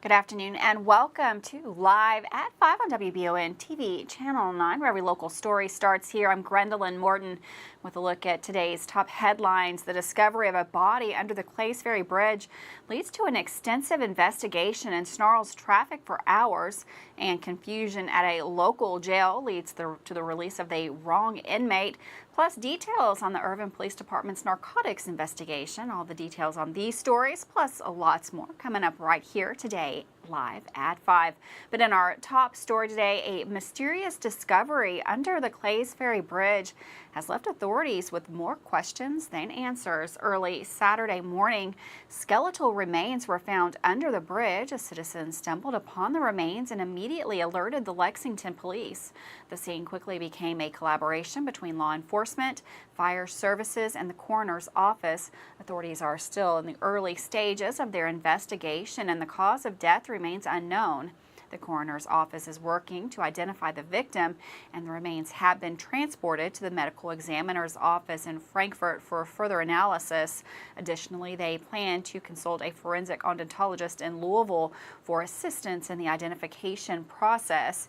Good afternoon and welcome to Live at 5 on WBON TV Channel 9, where every local story starts here. I'm Gwendolyn Morton with a look at today's top headlines. The discovery of a body under the Clays Ferry Bridge leads to an extensive investigation and snarls traffic for hours, and confusion at a local jail leads to the release of the wrong inmate. Plus details on the Irvine Police Department's narcotics investigation. All the details on these stories, plus lots more, coming up right here today, live at 5. But in our top story today, a mysterious discovery under the Clays Ferry Bridge has left authorities with more questions than answers. Early Saturday morning, skeletal remains were found under the bridge. A citizen stumbled upon the remains and immediately alerted the Lexington police. The scene quickly became a collaboration between law enforcement, fire services, and the coroner's office. Authorities are still in the early stages of their investigation, and the cause of death remains unknown. The coroner's office is working to identify the victim, and the remains have been transported to the medical examiner's office in Frankfort for further analysis. Additionally, they plan to consult a forensic odontologist in Louisville for assistance in the identification process.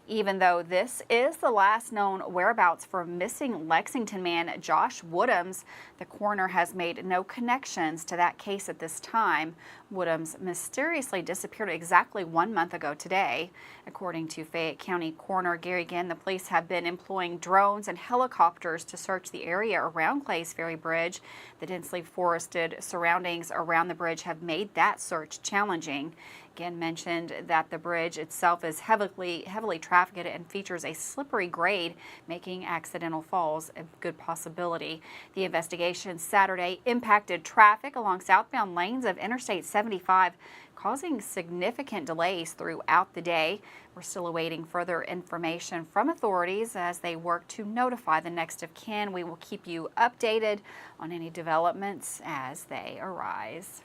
Even though this is the last known whereabouts for missing Lexington man Josh Woodhams, the coroner has made no connections to that case at this time. Woodhams mysteriously disappeared exactly 1 month ago today. According to Fayette County Coroner Gary Ginn, the police have been employing drones and helicopters to search the area around Clays Ferry Bridge. The densely forested surroundings around the bridge have made that search challenging. Ginn mentioned that the bridge itself is heavily trafficked and features a slippery grade, making accidental falls a good possibility. The investigation Saturday impacted traffic along southbound lanes of Interstate 75, causing significant delays throughout the day. We're still awaiting further information from authorities as they work to notify the next of kin. We will keep you updated on any developments as they arise.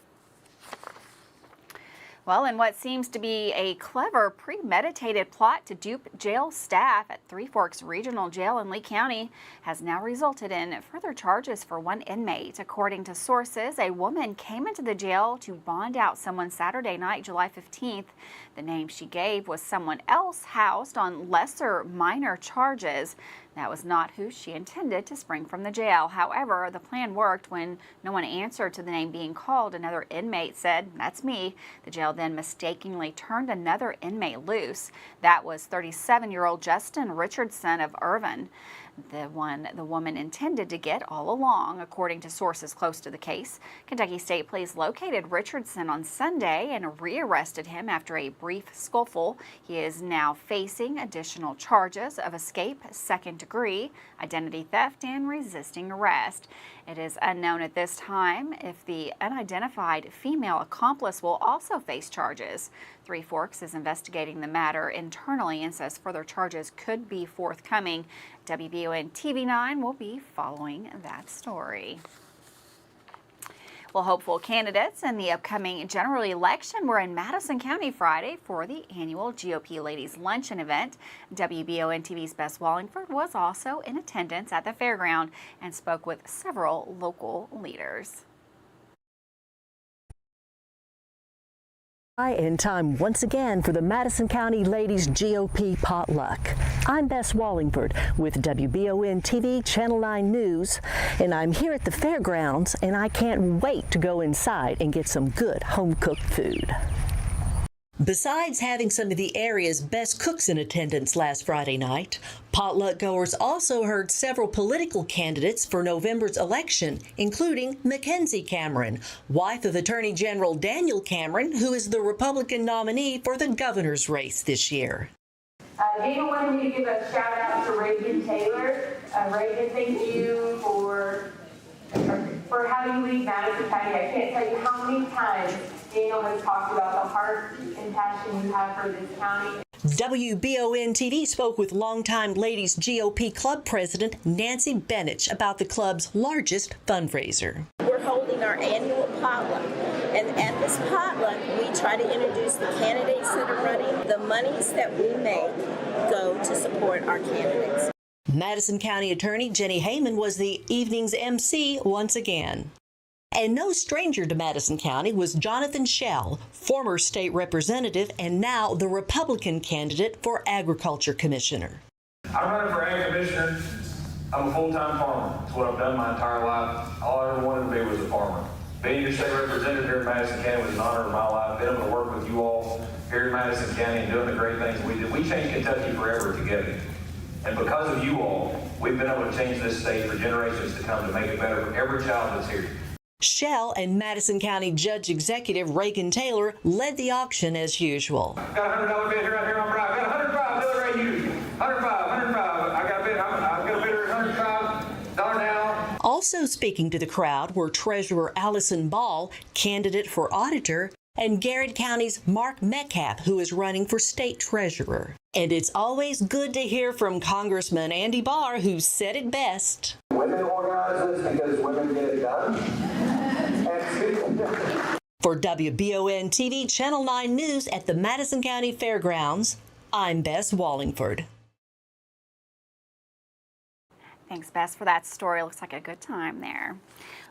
Well, in what seems to be a clever, premeditated plot to dupe jail staff at Three Forks Regional Jail in Lee County has now resulted in further charges for one inmate. According to sources, a woman came into the jail to bond out someone Saturday night, July 15th. The name she gave was someone else housed on lesser minor charges. That was not who she intended to spring from the jail. However, the plan worked when no one answered to the name being called. Another inmate said, "That's me." The jail then mistakenly turned another inmate loose. That was 37-year-old Justin Richardson of Irvine, the one the woman intended to get all along, according to sources close to the case. Kentucky State Police located Richardson on Sunday and rearrested him after a brief scuffle. He is now facing additional charges of escape, second degree, identity theft, and resisting arrest. It is unknown at this time if the unidentified female accomplice will also face charges. Three Forks is investigating the matter internally and says further charges could be forthcoming. WBON TV 9 will be following that story. Well, hopeful candidates in the upcoming general election were in Madison County Friday for the annual GOP Ladies Luncheon event. WBON TV's Bess Wallingford was also in attendance at the fairground and spoke with several local leaders. In time once again for the Madison County Ladies GOP Potluck. I'm Bess Wallingford with WBON TV Channel 9 News, and I'm here at the fairgrounds, and I can't wait to go inside and get some good home-cooked food. Besides having some of the area's best cooks in attendance last Friday night, potluck goers also heard several political candidates for November's election, including Mackenzie Cameron, wife of Attorney General Daniel Cameron, who is the Republican nominee for the governor's race this year. Dana wanted me to give a shout out to Reagan Taylor. Reagan, thank you for how you lead Madison County. I can't tell you how many times Daniel has talked about the heart and passion you have for this county. WBON TV spoke with longtime Ladies GOP Club President Nancy Benich about the club's largest fundraiser. We're holding our annual potluck, and at this potluck, we try to introduce the candidates that are running. The monies that we make go to support our candidates. Madison County Attorney Jenny Heyman was the evening's MC once again. And no stranger to Madison County was Jonathan Schell, former state representative and now the Republican candidate for Agriculture Commissioner. I'm running for Ag Commissioner. I'm a full-time farmer. That's what I've done my entire life. All I ever wanted to be was a farmer. Being your state representative here in Madison County was an honor of my life. Being able to work with you all here in Madison County and doing the great things we did. We changed Kentucky forever together. And because of you all, we've been able to change this state for generations to come to make it better for every child that's here. Schell and Madison County Judge Executive Reagan Taylor led the auction as usual. Got a $100 bid here out here on Brown. Got a $105 bill right here. 105. I got a bid. I've got a bidder at $105 now. Also speaking to the crowd were Treasurer Allison Ball, candidate for auditor, and Garrett County's Mark Metcalf, who is running for state treasurer. And it's always good to hear from Congressman Andy Barr, who said it best. Women organize this because women get it done. For WBON TV Channel 9 News at the Madison County Fairgrounds, I'm Bess Wallingford. Thanks, Bess, for that story. Looks like a good time there.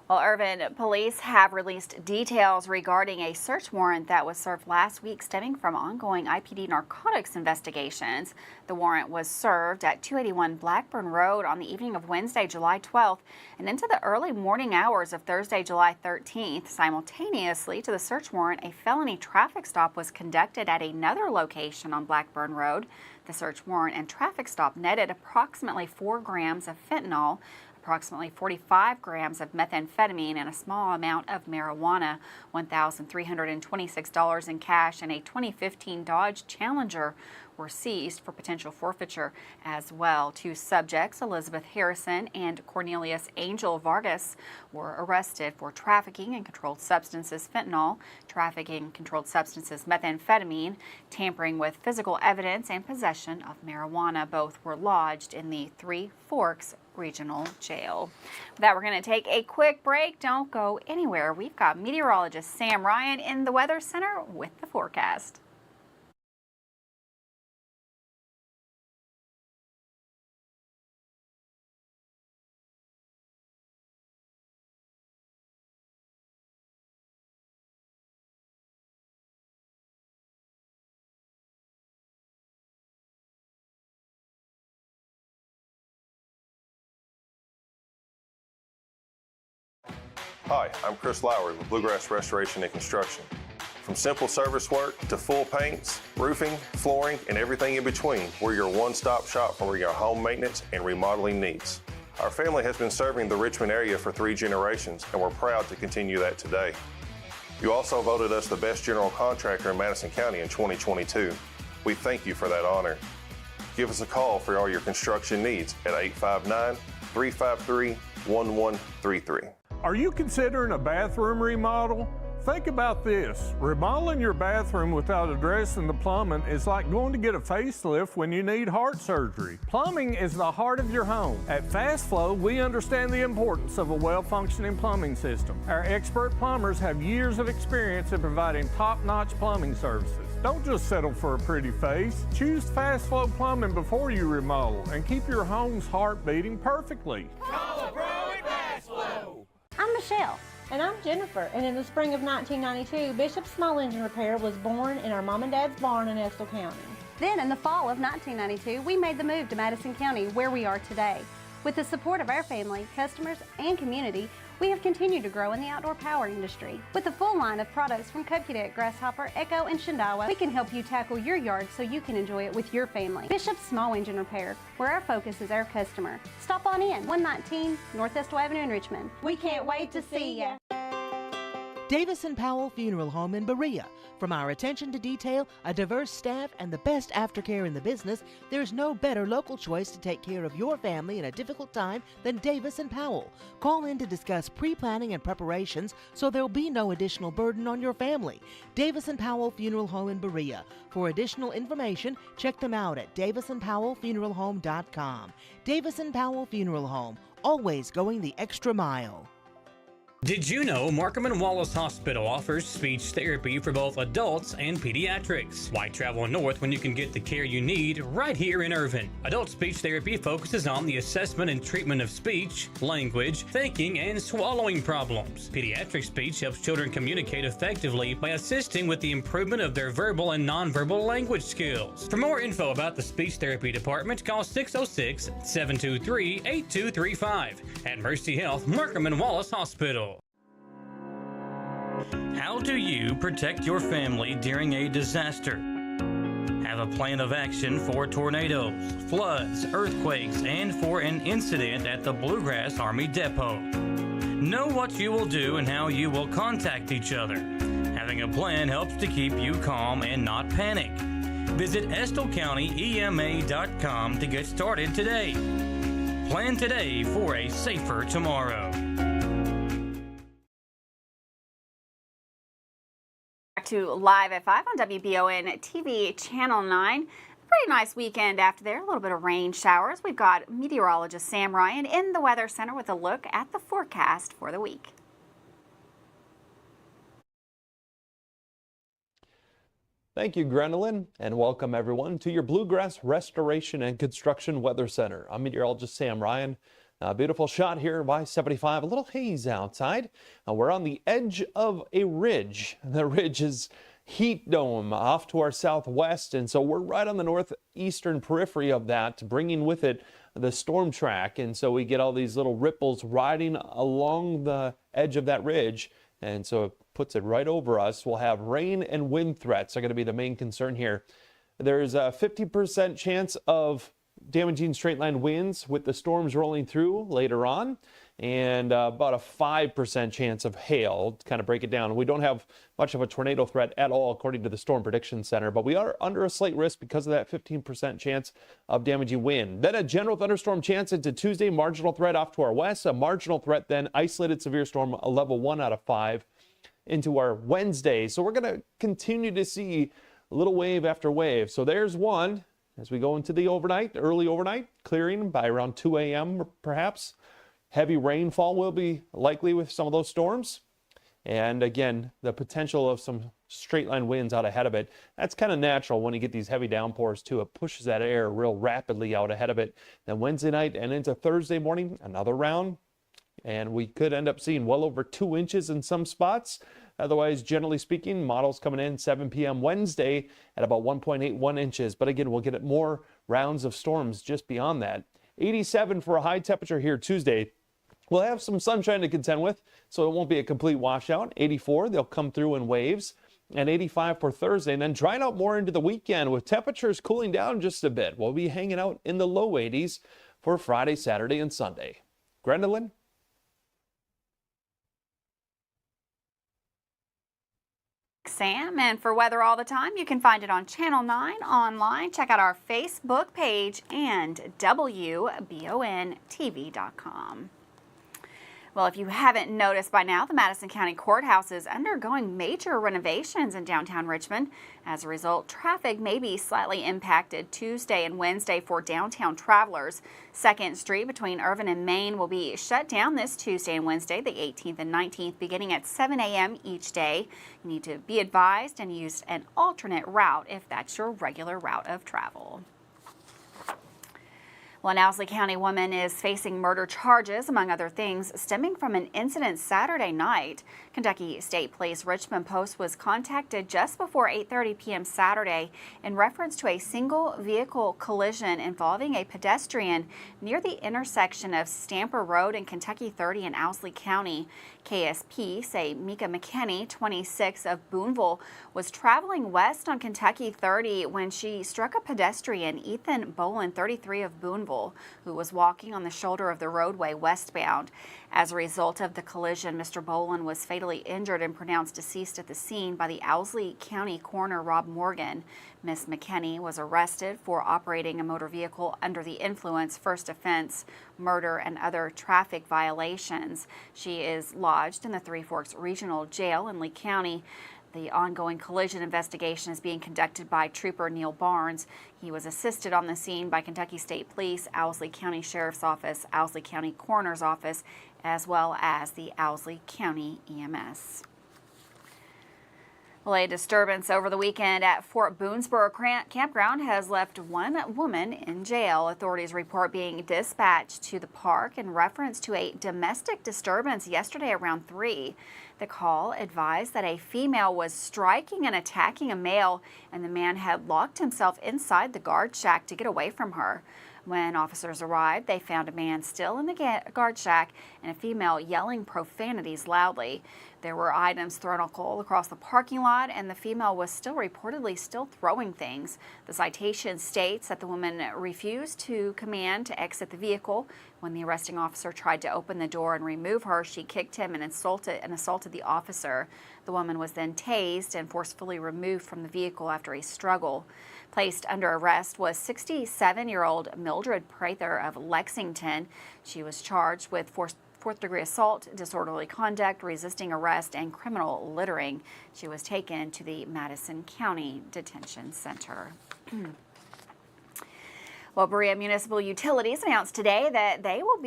Well, Irvine police have released details regarding a search warrant that was served last week stemming from ongoing IPD narcotics investigations. The warrant was served at 281 Blackburn Road on the evening of Wednesday, July 12th, and into the early morning hours of Thursday, July 13th. Simultaneously to the search warrant, a felony traffic stop was conducted at another location on Blackburn Road. The search warrant and traffic stop netted approximately 4 grams of fentanyl, approximately 45 grams of methamphetamine, and a small amount of marijuana. $1,326 in cash and a 2015 Dodge Challenger were seized for potential forfeiture as well. 2 subjects, Elizabeth Harrison and Cornelius Angel Vargas, were arrested for trafficking in controlled substances fentanyl, trafficking controlled substances methamphetamine, tampering with physical evidence, and possession of marijuana. Both were lodged in the Three Forks Regional Jail. With that, we're going to take a quick break. Don't go anywhere. We've got meteorologist Sam Ryan in the Weather Center with the forecast. Hi, I'm Chris Lowry with Bluegrass Restoration and Construction. From simple service work to full paints, roofing, flooring, and everything in between, we're your one-stop shop for your home maintenance and remodeling needs. Our family has been serving the Richmond area for 3 generations, and we're proud to continue that today. You also voted us the best general contractor in Madison County in 2022. We thank you for that honor. Give us a call for all your construction needs at 859-353-1133. Are you considering a bathroom remodel? Think about this. Remodeling your bathroom without addressing the plumbing is like going to get a facelift when you need heart surgery. Plumbing is the heart of your home. At Fast Flow, we understand the importance of a well-functioning plumbing system. Our expert plumbers have years of experience in providing top-notch plumbing services. Don't just settle for a pretty face. Choose Fast Flow Plumbing before you remodel and keep your home's heart beating perfectly. Call a pro at Fast Flow. I'm Michelle. And I'm Jennifer, and in the spring of 1992, Bishop's Small Engine Repair was born in our mom and dad's barn in Estill County. Then in the fall of 1992, we made the move to Madison County, where we are today. With the support of our family, customers, and community, we have continued to grow in the outdoor power industry. With a full line of products from Kokudet, Grasshopper, Echo, and Shindawa, we can help you tackle your yard so you can enjoy it with your family. Bishop's Small Engine Repair, where our focus is our customer. Stop on in, 119 North Estill Avenue in Richmond. We can't wait to see ya. Davis & Powell Funeral Home in Berea. From our attention to detail, a diverse staff, and the best aftercare in the business, there's no better local choice to take care of your family in a difficult time than Davis & Powell. Call in to discuss pre-planning and preparations so there'll be no additional burden on your family. Davis & Powell Funeral Home in Berea. For additional information, check them out at davisandpowellfuneralhome.com. Davis & Powell Funeral Home, always going the extra mile. Did you know Markham and Wallace Hospital offers speech therapy for both adults and pediatrics? Why travel north when you can get the care you need right here in Irvine? Adult speech therapy focuses on the assessment and treatment of speech, language, thinking, and swallowing problems. Pediatric speech helps children communicate effectively by assisting with the improvement of their verbal and nonverbal language skills. For more info about the speech therapy department, call 606-723-8235 at Mercy Health, Markham and Wallace Hospital. How do you protect your family during a disaster? Have a plan of action for tornadoes, floods, earthquakes, and for an incident at the Bluegrass Army Depot. Know what you will do and how you will contact each other. Having a plan helps to keep you calm and not panic. Visit EstleCountyEMA.com to get started today. Plan today for a safer tomorrow. To Live at 5 on WBON TV Channel 9. Pretty nice weekend after there. A little bit of rain showers. We've got meteorologist Sam Ryan in the Weather Center with a look at the forecast for the week. Thank you, Gwendolyn, and welcome everyone to your Bluegrass Restoration and Construction Weather Center. I'm meteorologist Sam Ryan. A beautiful shot here by 75, a little haze outside. We're on the edge of a ridge. The ridge is heat dome off to our southwest, and so we're right on the northeastern periphery of that, bringing with it the storm track. And so we get all these little ripples riding along the edge of that ridge, and so it puts it right over us. We'll have rain and wind threats are going to be the main concern here. There's a 50% chance of damaging straight line winds with the storms rolling through later on, and about a 5% chance of hail. To kind of break it down, we don't have much of a tornado threat at all according to the Storm Prediction Center, but we are under a slight risk because of that 15% chance of damaging wind. Then a general thunderstorm chance into Tuesday, marginal threat off to our west, a marginal threat then isolated severe storm, a level 1 out of 5 into our Wednesday. So we're going to continue to see little wave after wave. So there's one. As we go into the overnight, early overnight, clearing by around 2 a.m. perhaps. Heavy rainfall will be likely with some of those storms. And again, the potential of some straight line winds out ahead of it. That's kind of natural when you get these heavy downpours too. It pushes that air real rapidly out ahead of it. Then Wednesday night and into Thursday morning, another round. And we could end up seeing well over 2 inches in some spots. Otherwise, generally speaking, models coming in 7 p.m. Wednesday at about 1.81 inches. But again, we'll get more rounds of storms just beyond that. 87 for a high temperature here Tuesday. We'll have some sunshine to contend with, so it won't be a complete washout. 84, they'll come through in waves. And 85 for Thursday, and then drying out more into the weekend with temperatures cooling down just a bit. We'll be hanging out in the low 80s for Friday, Saturday, and Sunday. Gwendolyn? Sam, and for weather all the time, you can find it on Channel 9 online. Check out our Facebook page and WBONTV.com. Well, if you haven't noticed by now, the Madison County Courthouse is undergoing major renovations in downtown Richmond. As a result, traffic may be slightly impacted Tuesday and Wednesday for downtown travelers. 2nd Street between Irvine and Main will be shut down this Tuesday and Wednesday, the 18th and 19th, beginning at 7 a.m. each day. You need to be advised and use an alternate route if that's your regular route of travel. Well, an Owsley County woman is facing murder charges, among other things, stemming from an incident Saturday night. Kentucky State Police Richmond Post was contacted just before 8:30 p.m. Saturday in reference to a single vehicle collision involving a pedestrian near the intersection of Stamper Road and Kentucky 30 in Owsley County. KSP say Mika McKinney, 26 of Boonville, was traveling west on Kentucky 30 when she struck a pedestrian, Ethan Boland, 33 of Boonville, who was walking on the shoulder of the roadway westbound. As a result of the collision, Mr. Boland was fatally injured and pronounced deceased at the scene by the Owsley County Coroner Rob Morgan. Ms. McKinney was arrested for operating a motor vehicle under the influence, first offense, murder, and other traffic violations. She is lodged in the Three Forks Regional Jail in Lee County. The ongoing collision investigation is being conducted by Trooper Neil Barnes. He was assisted on the scene by Kentucky State Police, Owsley County Sheriff's Office, Owsley County Coroner's Office, as well as the Owsley County EMS. Well, a disturbance over the weekend at Fort Boonesboro campground has left one woman in jail. Authorities report being dispatched to the park in reference to a domestic disturbance yesterday around 3. The call advised that a female was striking and attacking a male, and the man had locked himself inside the guard shack to get away from her. When officers arrived, they found a man still in the guard shack and a female yelling profanities loudly. There were items thrown all across the parking lot, and the female was reportedly still throwing things. The citation states that the woman refused to command to exit the vehicle. When the arresting officer tried to open the door and remove her, she kicked him and assaulted the officer. The woman was then tased and forcefully removed from the vehicle after a struggle. Placed under arrest was 67-year-old Mildred Prather of Lexington. She was charged with fourth-degree assault, disorderly conduct, resisting arrest, and criminal littering. She was taken to the Madison County Detention Center. Well, Berea Municipal Utilities announced today that they will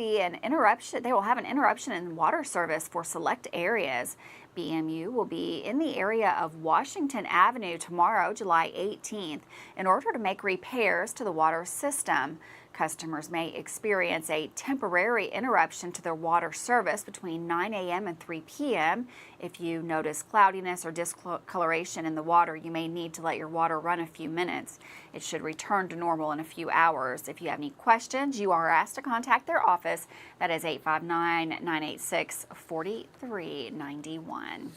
have an interruption in water service for select areas. BMU will be in the area of Washington Avenue tomorrow, July 18th, in order to make repairs to the water system. Customers may experience a temporary interruption to their water service between 9 a.m. and 3 p.m. If you notice cloudiness or discoloration in the water, you may need to let your water run a few minutes. It should return to normal in a few hours. If you have any questions, you are asked to contact their office. That is 859-986-4391.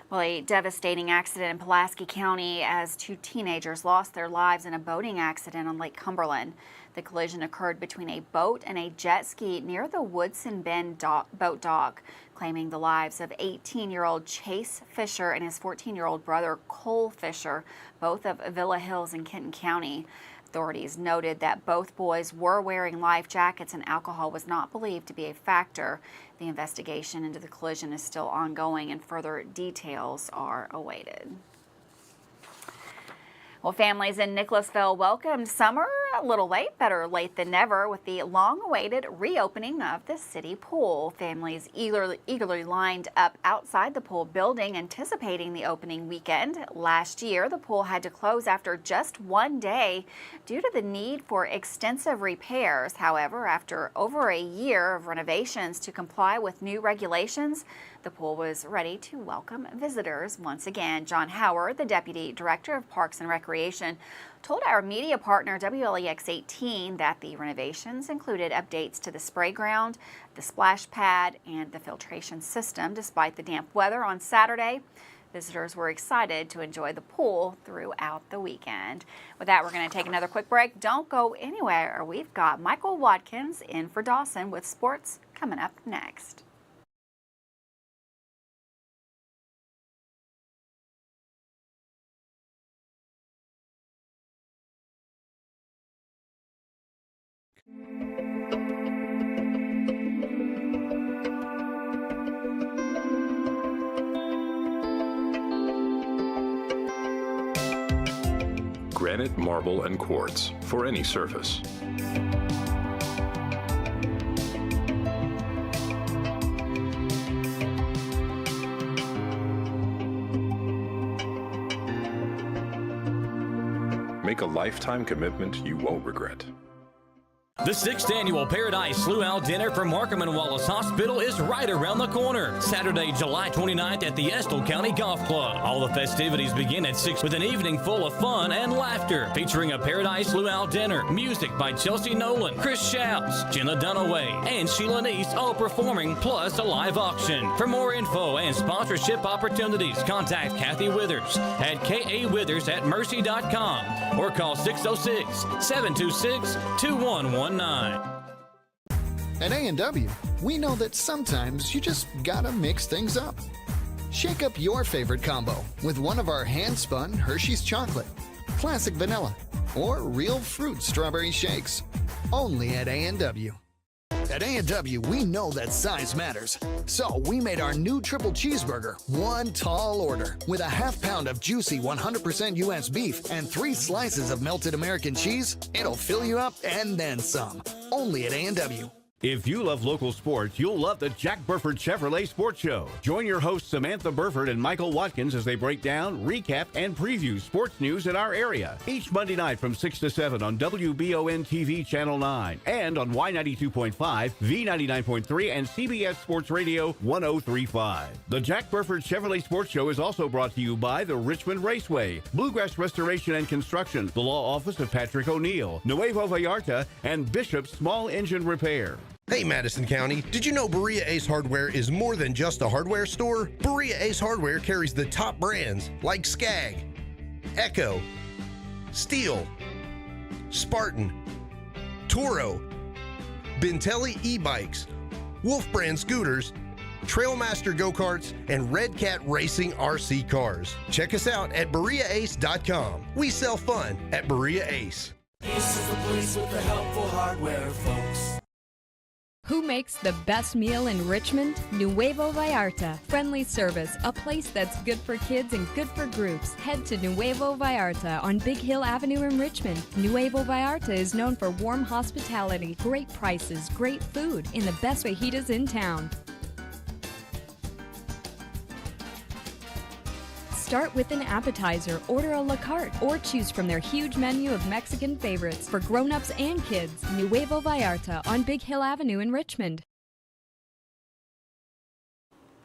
Well, a devastating accident in Pulaski County as 2 teenagers lost their lives in a boating accident on Lake Cumberland. The collision occurred between a boat and a jet ski near the Woodson Bend boat dock, claiming the lives of 18-year-old Chase Fisher and his 14-year-old brother Cole Fisher, both of Villa Hills in Kenton County. Authorities noted that both boys were wearing life jackets and alcohol was not believed to be a factor. The investigation into the collision is still ongoing and further details are awaited. Well, families in Nicholasville welcomed summer a little late, better late than never, with the long-awaited reopening of the city pool. Families eagerly lined up outside the pool building, anticipating the opening weekend. Last year, the pool had to close after just one day due to the need for extensive repairs. However, after over a year of renovations to comply with new regulations, the pool was ready to welcome visitors once again. John Howard, the Deputy Director of Parks and Recreation, told our media partner WLEX 18 that the renovations included updates to the spray ground, the splash pad, and the filtration system. Despite the damp weather on Saturday, visitors were excited to enjoy the pool throughout the weekend. With that, we're going to take another quick break. Don't go anywhere. We've got Michael Watkins in for Dawson with sports coming up next. Granite, marble, and quartz for any surface. Make a lifetime commitment you won't regret. The 6th annual Paradise Luau Dinner from Markham and Wallace Hospital is right around the corner. Saturday, July 29th at the Estill County Golf Club. All the festivities begin at 6 with an evening full of fun and laughter, featuring a Paradise Luau Dinner, music by Chelsea Nolan, Chris Shouts, Jenna Dunaway, and Sheila Neese all performing, plus a live auction. For more info and sponsorship opportunities, contact Kathy Withers at kawithers@mercy.com or call 606-726-2119. At A&W, we know that sometimes you just gotta mix things up. Shake up your favorite combo with one of our hand-spun Hershey's chocolate, classic vanilla, or real fruit strawberry shakes. Only at A&W. At A&W, we know that size matters. So we made our new triple cheeseburger one tall order with a half pound of juicy 100% U.S. beef and 3 slices of melted American cheese. It'll fill you up and then some. Only at A&W. If you love local sports, you'll love the Jack Burford Chevrolet Sports Show. Join your hosts Samantha Burford and Michael Watkins as they break down, recap, and preview sports news in our area. Each Monday night from 6 to 7 on WBON TV Channel 9 and on Y92.5, V99.3, and CBS Sports Radio 103.5. The Jack Burford Chevrolet Sports Show is also brought to you by the Richmond Raceway, Bluegrass Restoration and Construction, the Law Office of Patrick O'Neill, Nuevo Vallarta, and Bishop's Small Engine Repair. Hey Madison County, did you know Berea Ace Hardware is more than just a hardware store? Berea Ace Hardware carries the top brands like Skag, Echo, Steel, Spartan, Toro, Bentelli e-bikes, Wolf brand scooters, Trailmaster go-karts, and Red Cat Racing RC cars. Check us out at BereaAce.com. We sell fun at Berea Ace. This is the place with the helpful hardware, folks. Who makes the best meal in Richmond? Nuevo Vallarta. Friendly service, a place that's good for kids and good for groups. Head to Nuevo Vallarta on Big Hill Avenue in Richmond. Nuevo Vallarta is known for warm hospitality, great prices, great food, and the best fajitas in town. Start with an appetizer, order a la carte, or choose from their huge menu of Mexican favorites for grown-ups and kids. Nuevo Vallarta on Big Hill Avenue in Richmond.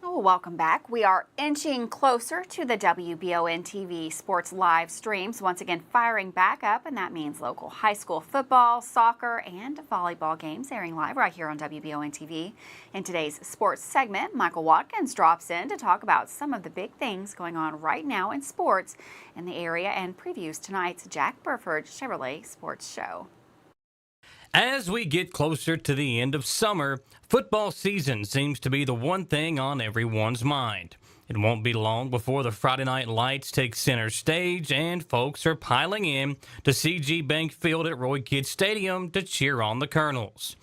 Oh, welcome back. We are inching closer to the WBON TV sports live streams, once again firing back up, and that means local high school football, soccer, and volleyball games airing live right here on WBON TV. In today's sports segment, Michael Watkins drops in to talk about some of the big things going on right now in sports in the area and previews tonight's Jack Burford Chevrolet Sports Show. As we get closer to the end of summer, football season seems to be the one thing on everyone's mind. It won't be long before the Friday Night Lights take center stage and folks are piling in to CG Bank Field at Roy Kidd Stadium to cheer on the Colonels.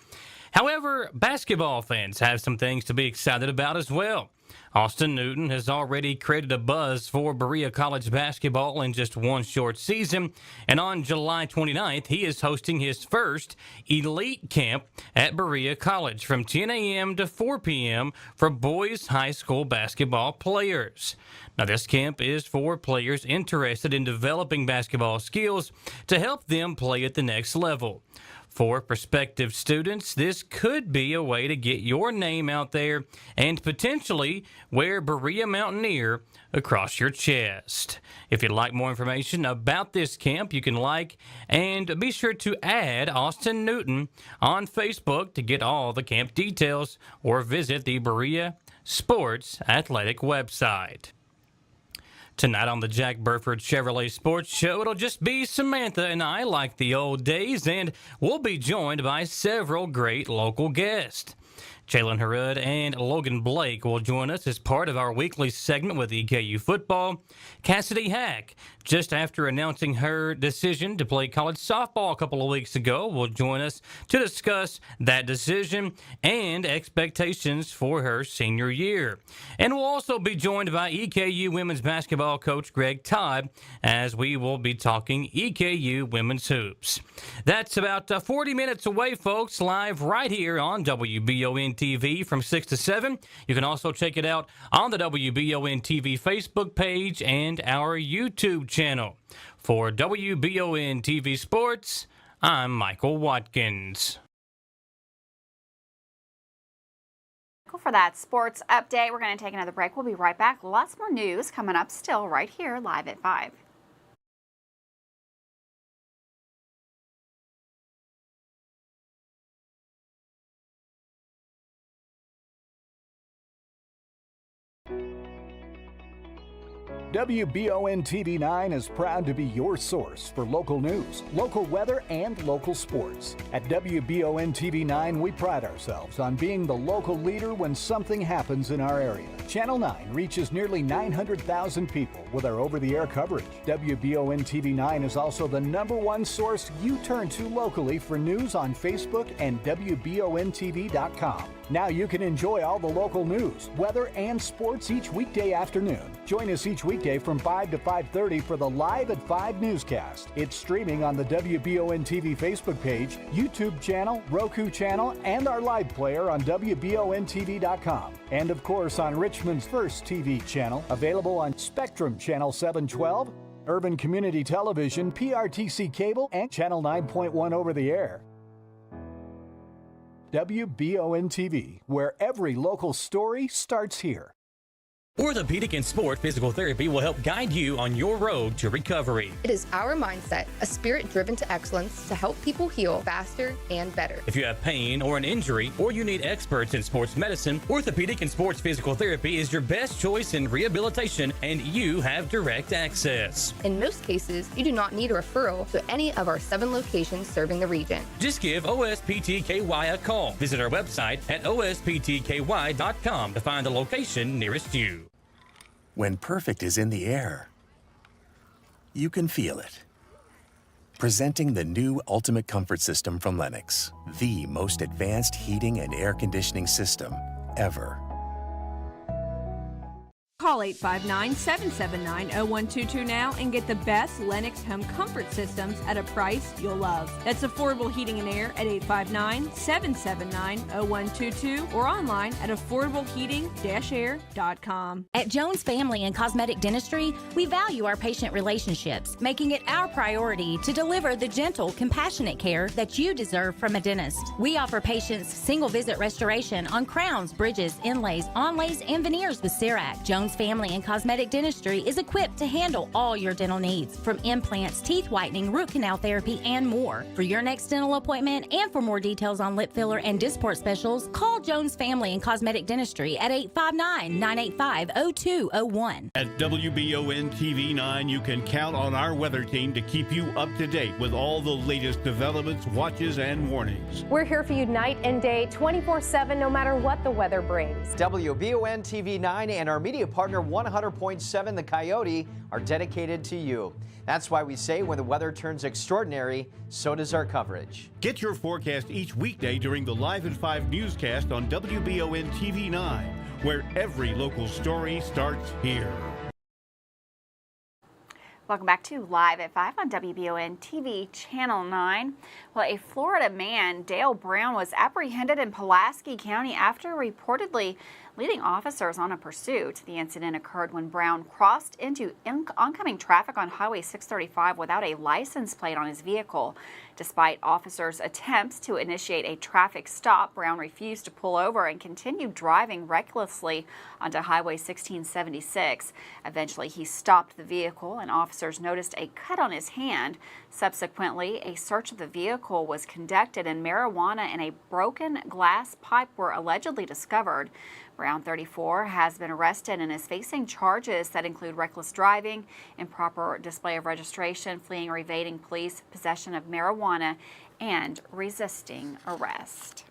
However, basketball fans have some things to be excited about as well. Austin Newton has already created a buzz for Berea College basketball in just one short season, and on July 29th, he is hosting his first elite camp at Berea College from 10 a.m. to 4 p.m. for boys high school basketball players. Now, this camp is for players interested in developing basketball skills to help them play at the next level. For prospective students, this could be a way to get your name out there and potentially wear Berea Mountaineer across your chest. If you'd like more information about this camp, you can like and be sure to add Austin Newton on Facebook to get all the camp details or visit the Berea Sports Athletic website. Tonight on the Jack Burford Chevrolet Sports Show, it'll just be Samantha and I like the old days, and we'll be joined by several great local guests. Jalen Harud and Logan Blake will join us as part of our weekly segment with EKU football. Cassidy Hack, just after announcing her decision to play college softball a couple of weeks ago, will join us to discuss that decision and expectations for her senior year. And we'll also be joined by EKU women's basketball coach Greg Todd as we will be talking EKU women's hoops. That's about 40 minutes away, folks, live right here on WBON TV from 6 to 7. You can also check it out on the WBON TV Facebook page and our YouTube channel. For WBON TV Sports, I'm Michael Watkins. For that sports update, we're going to take another break. We'll be right back. Lots more news coming up still right here live at 5. WBON TV9 is proud to be your source for local news, local weather, and local sports. At WBON TV9, we pride ourselves on being the local leader when something happens in our area. Channel 9 reaches nearly 900,000 people with our over-the-air coverage. WBON TV9 is also the #1 source you turn to locally for news on Facebook and WBONTV.com. Now you can enjoy all the local news, weather, and sports each weekday afternoon. Join us each week weekday from 5 to 5:30 for the Live at 5 newscast. It's streaming on the WBON TV Facebook page, YouTube channel, Roku channel, and our live player on WBONTV.com. And of course on Richmond's first TV channel, available on Spectrum Channel 712, Urban Community Television, PRTC Cable, and Channel 9.1 over the air. WBON TV, where every local story starts here. Orthopedic and Sport Physical Therapy will help guide you on your road to recovery. It is our mindset, a spirit driven to excellence, to help people heal faster and better. If you have pain or an injury, or you need experts in sports medicine, Orthopedic and Sports Physical Therapy is your best choice in rehabilitation, and you have direct access. In most cases, you do not need a referral to any of our 7 locations serving the region. Just give OSPTKY a call. Visit our website at osptky.com to find the location nearest you. When perfect is in the air, you can feel it. Presenting the new Ultimate Comfort System from Lennox, the most advanced heating and air conditioning system ever. Call 859-779-0122 now and get the best Lennox home comfort systems at a price you'll love. That's affordable heating and air at 859-779-0122 or online at affordableheating-air.com. At Jones Family and Cosmetic Dentistry, we value our patient relationships, making it our priority to deliver the gentle, compassionate care that you deserve from a dentist. We offer patients single-visit restoration on crowns, bridges, inlays, onlays, and veneers with CERAC. Jones Family and Cosmetic Dentistry is equipped to handle all your dental needs, from implants, teeth whitening, root canal therapy, and more. For your next dental appointment and for more details on lip filler and Dysport specials, call Jones Family and Cosmetic Dentistry at 859-985-0201. At WBON TV 9, you can count on our weather team to keep you up to date with all the latest developments, watches, and warnings. We're here for you night and day, 24/7, no matter what the weather brings. WBON TV 9 and our media partner 100.7 The Coyote are dedicated to you. That's why we say when the weather turns extraordinary, so does our coverage. Get your forecast each weekday during the Live at 5 newscast on WBON TV 9, where every local story starts here. Welcome back to Live at 5 on WBON TV Channel 9. Well, a Florida man, Dale Brown, was apprehended in Pulaski County after reportedly leading officers on a pursuit. The incident occurred when Brown crossed into oncoming traffic on Highway 635 without a license plate on his vehicle. Despite officers' attempts to initiate a traffic stop, Brown refused to pull over and continued driving recklessly onto Highway 1676. Eventually, he stopped the vehicle and officers noticed a cut on his hand. Subsequently, a search of the vehicle was conducted and marijuana and a broken glass pipe were allegedly discovered. Brown, 34, has been arrested and is facing charges that include reckless driving, improper display of registration, fleeing or evading police, possession of marijuana, and resisting arrest.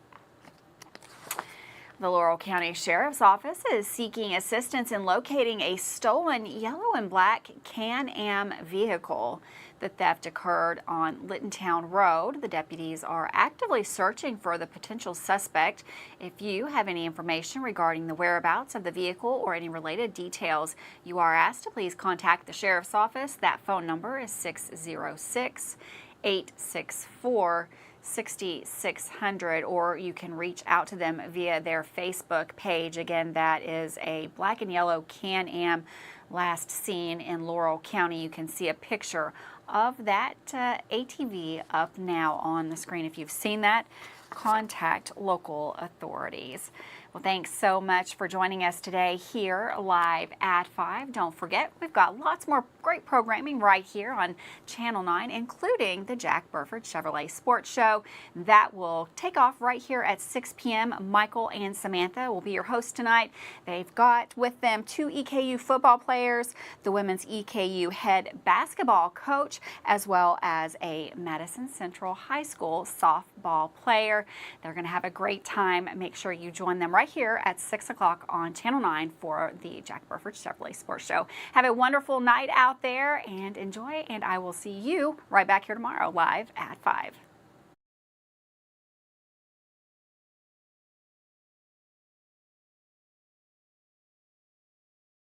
The Laurel County Sheriff's Office is seeking assistance in locating a stolen yellow and black Can-Am vehicle. The theft occurred on Littontown Road. The deputies are actively searching for the potential suspect. If you have any information regarding the whereabouts of the vehicle or any related details, you are asked to please contact the Sheriff's Office. That phone number is 606-864-6600, or you can reach out to them via their Facebook page. Again, that is a black and yellow Can-Am, last seen in Laurel County. You can see a picture of that ATV up now on the screen. If you've seen that, contact local authorities. Well, thanks so much for joining us today here live at 5. Don't forget, we've got lots more great programming right here on Channel 9, including the Jack Burford Chevrolet Sports Show. That will take off right here at 6 p.m. Michael and Samantha will be your hosts tonight. They've got with them 2 EKU football players, the women's EKU head basketball coach, as well as a Madison Central High School softball player. They're going to have a great time. Make sure you join them right here at 6 o'clock on Channel 9 for the Jack Burford Chevrolet Sports Show. Have a wonderful night out there and enjoy, and I will see you right back here tomorrow live at 5.